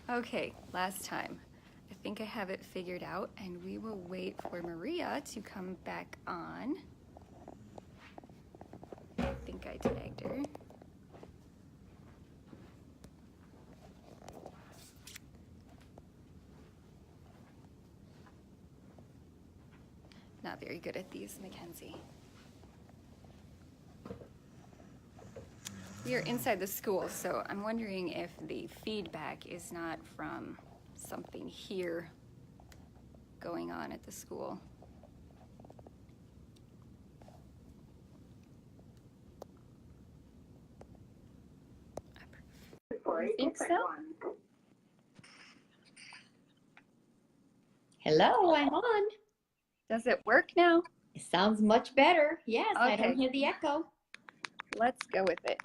Okay, last time. I think I have it figured out, and we will wait for Maria to come back on. I think I tagged her. Not very good at these, Mackenzie. We are inside the school, so I'm wondering if the feedback is not from something here going on at the school. I think so. Hello, I'm on. Does it work now? It sounds much better. Yes, Okay. I don't hear the echo. Let's go with it.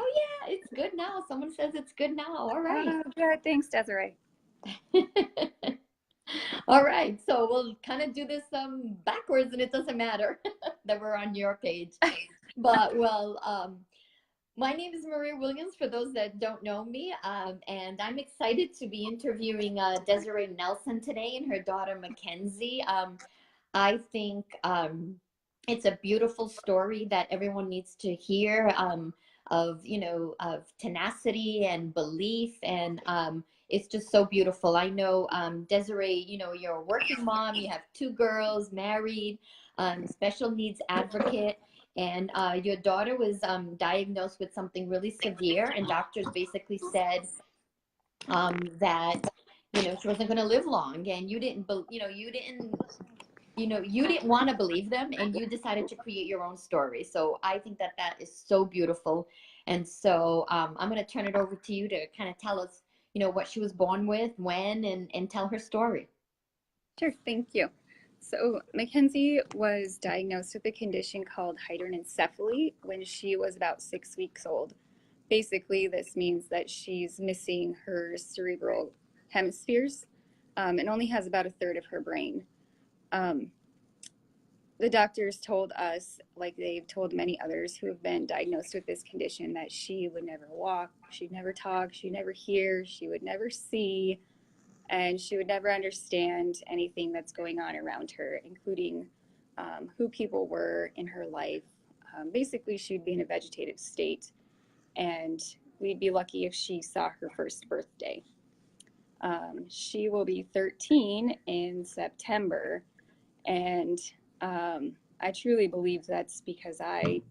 Oh yeah, it's good now. Someone says it's good now. All right. Oh, good. Thanks, Desiree. All right, so we'll kind of do this backwards, and it doesn't matter that we're on your page. But my name is Maria Williams, for those that don't know me, and I'm excited to be interviewing Desiree Nelson today and her daughter Mackenzie. I think it's a beautiful story that everyone needs to hear, of tenacity and belief, and it's just so beautiful. I know, Desiree, you're a working mom, you have two girls, married, special needs advocate. And your daughter was diagnosed with something really severe, and doctors basically said that she wasn't going to live long, and you didn't want to believe them, and you decided to create your own story. So I think that is so beautiful. And so I'm going to turn it over to you to kind of tell us what she was born with, when, and tell her story. Sure, thank you. So Mackenzie was diagnosed with a condition called hydranencephaly when she was about 6 weeks old. Basically, this means that she's missing her cerebral hemispheres and only has about a third of her brain. The doctors told us, like they've told many others who have been diagnosed with this condition, that she would never walk, she'd never talk, she'd never hear, she would never see, and she would never understand anything that's going on around her, including who people were in her life. Basically, she'd be in a vegetative state, and we'd be lucky if she saw her first birthday. She will be 13 in September, and I truly believe that's because I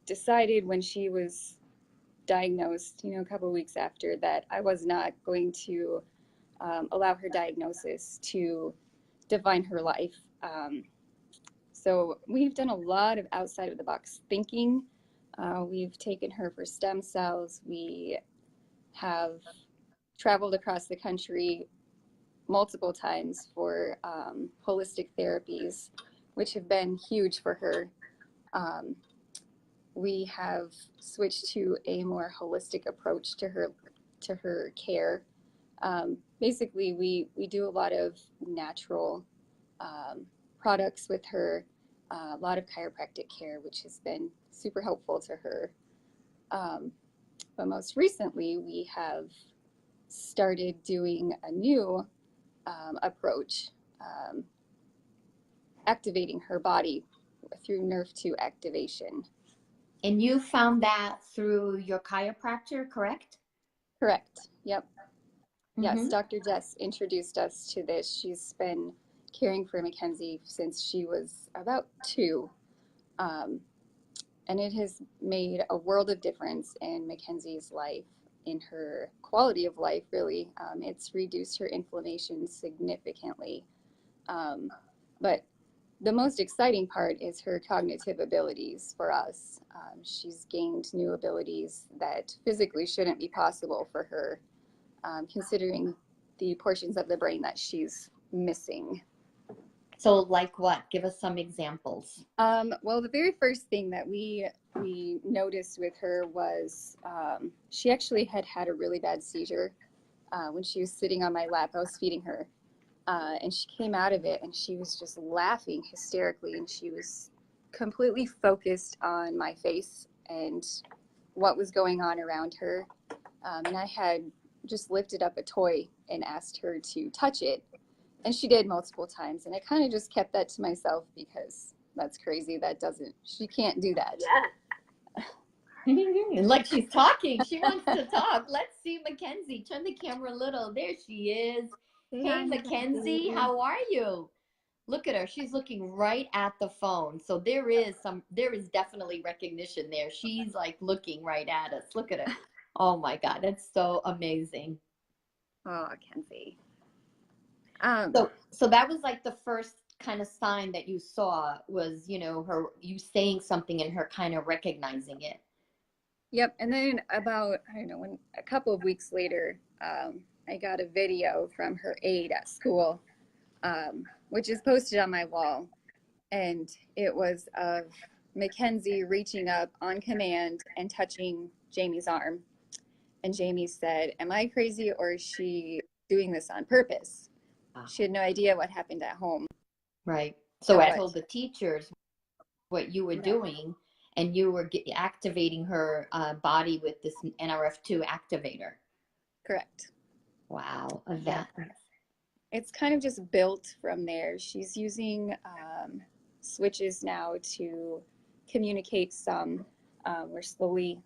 decided when she was diagnosed, a couple of weeks after, that I was not going to allow her diagnosis to define her life. So we've done a lot of outside of the box thinking. We've taken her for stem cells. We have traveled across the country multiple times for holistic therapies, which have been huge for her. We have switched to a more holistic approach to her care. Basically, we do a lot of natural products with her, a lot of chiropractic care, which has been super helpful to her. But most recently, we have started doing a new approach, activating her body through nerve 2 activation. And you found that through your chiropractor, correct? Correct. Yep. Yes, Dr. Jess introduced us to this. She's been caring for Mackenzie since she was about 2. And it has made a world of difference in Mackenzie's life, in her quality of life, really. It's reduced her inflammation significantly. But the most exciting part is her cognitive abilities for us. She's gained new abilities that physically shouldn't be possible for her, considering the portions of the brain that she's missing. So like what? Give us some examples. Well, the very first thing that we noticed with her was she actually had a really bad seizure when she was sitting on my lap. I was feeding her, and she came out of it, and she was just laughing hysterically, and she was completely focused on my face and what was going on around her. And I had just lifted up a toy and asked her to touch it. And she did multiple times. And I kind of just kept that to myself because that's crazy. She can't do that. Yeah. Like she's talking. She wants to talk. Let's see Mackenzie. Turn the camera a little. There she is. Hey, Mackenzie, how are you? Look at her. She's looking right at the phone. So there is definitely recognition there. She's like looking right at us. Look at her. Oh my God, that's so amazing. Oh, Kenzie. So that was like the first kind of sign that you saw was, you saying something and her kind of recognizing it. Yep. And then about, I don't know, a couple of weeks later, I got a video from her aide at school, which is posted on my wall. And it was of Mackenzie reaching up on command and touching Jamie's arm. And Jamie said, "Am I crazy or is she doing this on purpose?" She had no idea what happened at home. Right. So I told the teachers what you were doing, and you were activating her body with this NRF2 activator. Correct. Wow. It's kind of just built from there. She's using switches now to communicate some. We're slowly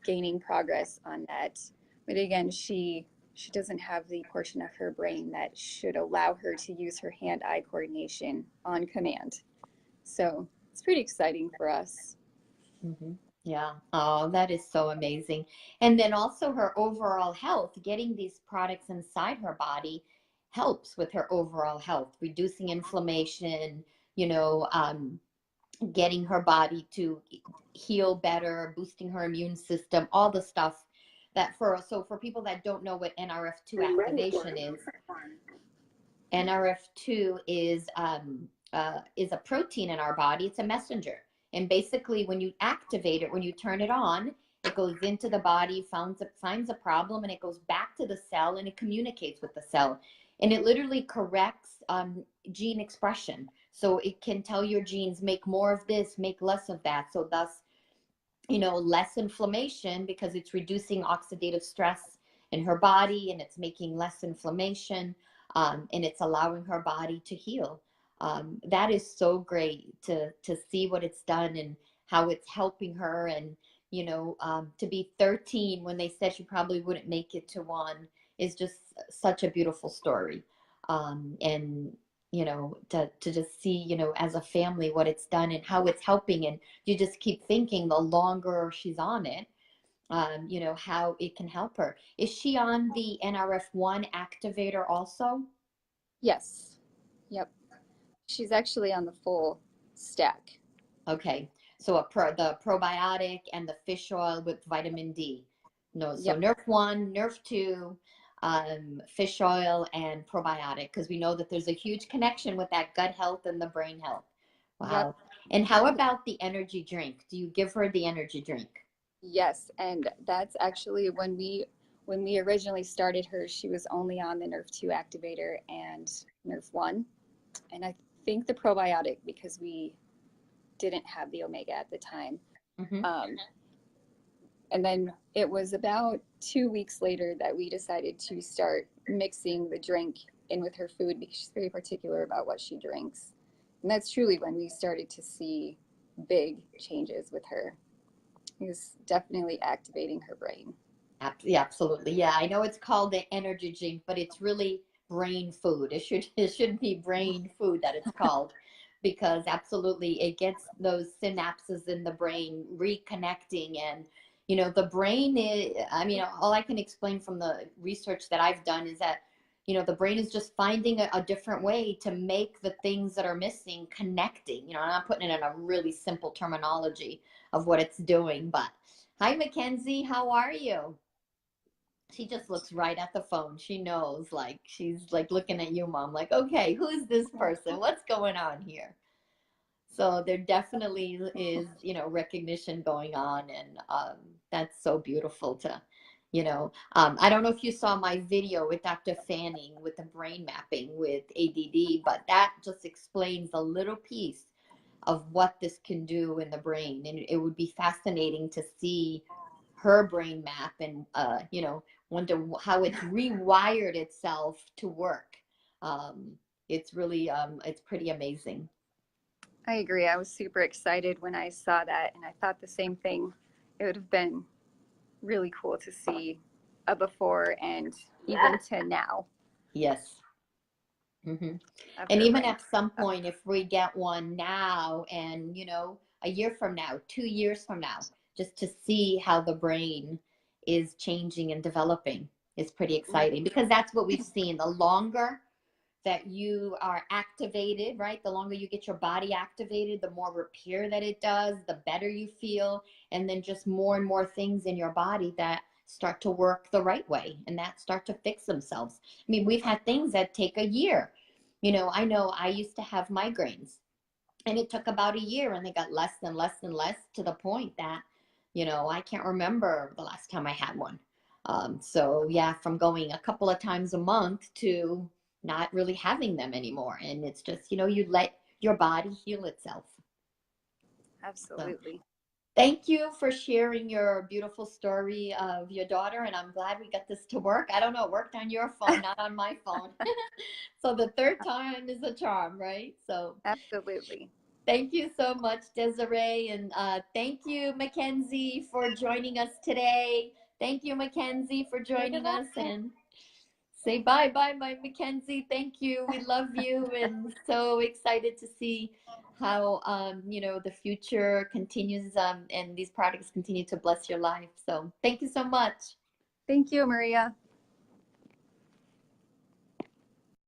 gaining progress on that. But again, she doesn't have the portion of her brain that should allow her to use her hand-eye coordination on command. So it's pretty exciting for us. Mm-hmm. Yeah. Oh, that is so amazing. And then also her overall health, getting these products inside her body helps with her overall health, reducing inflammation, getting her body to heal better, boosting her immune system, all the stuff that so for people that don't know what NRF2 activation is, NRF2 is a protein in our body. It's a messenger. And basically when you activate it, when you turn it on, it goes into the body, finds a problem, and it goes back to the cell and it communicates with the cell. And it literally corrects gene expression. So it can tell your genes, make more of this, make less of that. So thus, less inflammation because it's reducing oxidative stress in her body, and it's making less inflammation, and it's allowing her body to heal. That is so great to see what it's done and how it's helping her. And, to be 13 when they said she probably wouldn't make it to 1 is just such a beautiful story. And to just see, as a family, what it's done and how it's helping. And you just keep thinking the longer she's on it, how it can help her. Is she on the NRF1 activator also? Yes. Yep. She's actually on the full stack. Okay. So the probiotic and the fish oil with vitamin D. No, so yep. NRF1, NRF2, fish oil, and probiotic, because we know that there's a huge connection with that gut health and the brain health. Wow. Yep. And how about the energy drink? Do you give her the energy drink? Yes, and that's actually when we originally started her, she was only on the NRF2 activator and NRF1, and I think the probiotic because we didn't have the omega at the time. Mm-hmm. And then it was about 2 weeks later that we decided to start mixing the drink in with her food because she's very particular about what she drinks. And that's truly when we started to see big changes with her. It was definitely activating her brain. Yeah, absolutely. Yeah, I know it's called the energy drink, but it's really brain food. It should be brain food that it's called. Because absolutely it gets those synapses in the brain reconnecting. And the brain is, all I can explain from the research that I've done is that the brain is just finding a different way to make the things that are missing connecting. I'm not putting it in a really simple terminology of what it's doing. But hi, Mackenzie, how are you? She just looks right at the phone. She knows, like, she's like looking at you, Mom, like, okay, who's this person? What's going on here? So there definitely is, recognition going on. And that's so beautiful to, I don't know if you saw my video with Dr. Fanning with the brain mapping with ADD, but that just explains a little piece of what this can do in the brain. And it would be fascinating to see her brain map and, you know, wonder how it's rewired itself to work. It's really, it's pretty amazing. I agree. I was super excited when I saw that, and I thought the same thing. It would have been really cool to see a before and even to now Yes. Hmm. of And her even brain. at some point, if we get one now and, you know, a year from now, 2 years from now, just to see how the brain is changing and developing is pretty exciting, because that's what we've seen. The longer that you are activated, right? The longer you get your body activated, the more repair that it does, the better you feel, and then just more and more things in your body that start to work the right way and that start to fix themselves. I mean, we've had things that take a year. You know I used to have migraines, and it took about a year, and they got less and less and less, to the point that, you know, I can't remember the last time I had one. So yeah, from going a couple of times a month to not really having them anymore. And it's just, you know, you let your body heal itself. So Absolutely. thank you for sharing your beautiful story of your daughter. And I'm glad we got this to work. I don't know, it worked on your phone, not on my phone. So the third time is a charm, right? So Absolutely. thank you so much, Desiree. And thank you, Mackenzie, for joining us today. Thank you, Mackenzie, for joining us. And say bye bye, my Mackenzie. Thank you. We love you, and so excited to see how, you know, the future continues, and these products continue to bless your life. So thank you so much. Thank you, Maria.